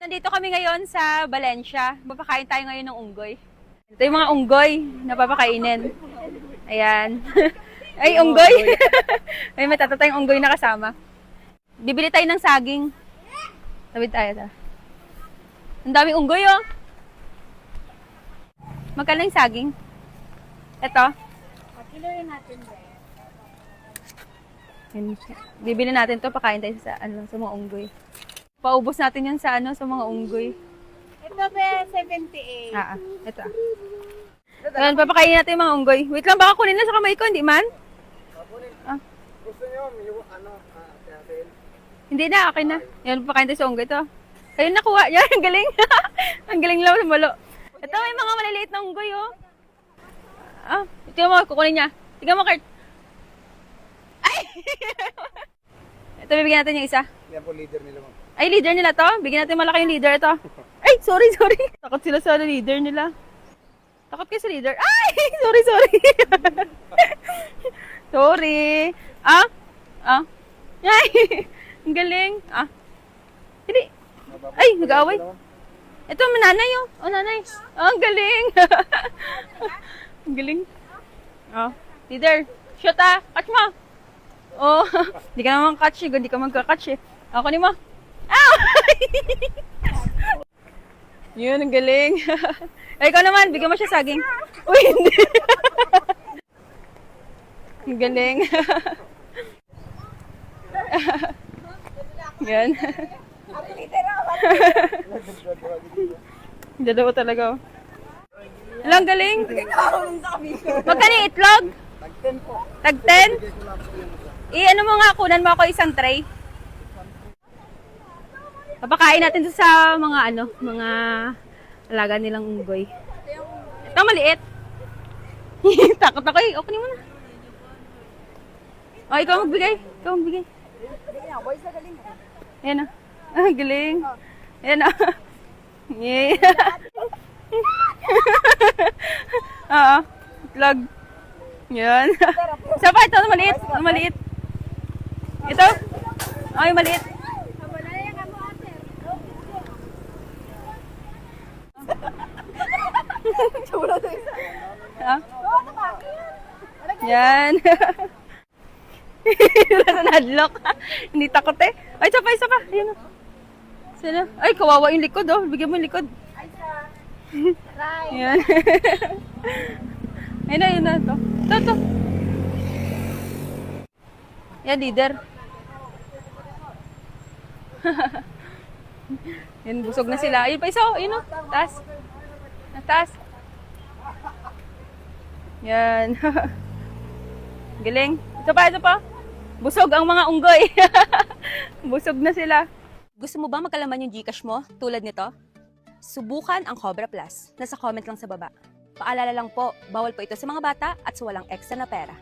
Nandito kami ngayon sa Valencia. Papakain tayo ngayon ng unggoy. Ito yung mga unggoy na papakainin. Ayan. Ay, unggoy. Ay, matata tayong unggoy na kasama. Bibili tayo ng saging. Tawid tayo. Ang daming unggoy, oh. Magkano yung saging? Ito. Kiloin natin ba? Bibili natin to, pakain tayo sa mga unggoy. Paubos natin yan sa mga unggoy. Ito ba 78? Ito. Ayan, papakainin natin yung mga unggoy. Wait lang, baka kunin na sa kamay ko, hindi man? Gusto nyo, Apple? Hindi na, okay na. Yan, papakain tayo sa unggoy to. Kayo nakuha. Yan, ang galing. Ang galing lang sa malo. Ito, may mga maliliit na unggoy, oh. Tingnan mo, kukunin niya. Tingnan mo, Kurt. Ay! Ito, bibigyan natin yung isa. Yan po leader nila, ma'am. Ay, leader nila to. Bigyan natin malaki yung leader ito. Ay, sorry. Takot sila sa leader nila. Takot kayo sa leader. Ay, sorry. Sorry. Ay, ang galing. Hindi. Ay, nag-aaway. Ito, nanay, oh. Oh, nanay. Ang galing. Ang galing. Leader. Shoot, catch mo. Oh, hindi ka naman catch, hindi ka magka-catch eh. Ako ni mo. Yun, ang galing. Ay, ikaw naman, bigyan mo siya saging. Uy, hindi. Ang galing. Yan. Dalawa talaga. Ang galing. Magkano yung itlog? Tag-10 po. Tag-10? Ano mo nga, kunan mo ako isang tray. Papakain natin to sa mga mga alaga nilang unggoy. Ito maliit. Takot ako eh. Okay mo na. Oh, ikaw magbigay. Ayan na. Galing. Ayan na. Yeah. Itlog. Yan. Isa pa, ito maliit. Ito. Ay, maliit. Yan. Nasa nadlock. Hindi takot eh. Ay, isa pa. Ayan. Sino? Ay, kawawa yung likod, oh. Bigyan mo yung likod. Yan. Ayun na. Ito. Yan, leader. Yan, busog na sila. Ayun pa isa, ayun o. Taas. Yan. Galing. Ito pa. Busog ang mga unggoy. Busog na sila. Gusto mo ba magkalaman yung Gcash mo tulad nito? Subukan ang Cobra Plus. Nasa comment lang sa baba. Paalala lang po, bawal po ito sa mga bata at sa walang ekstra na pera.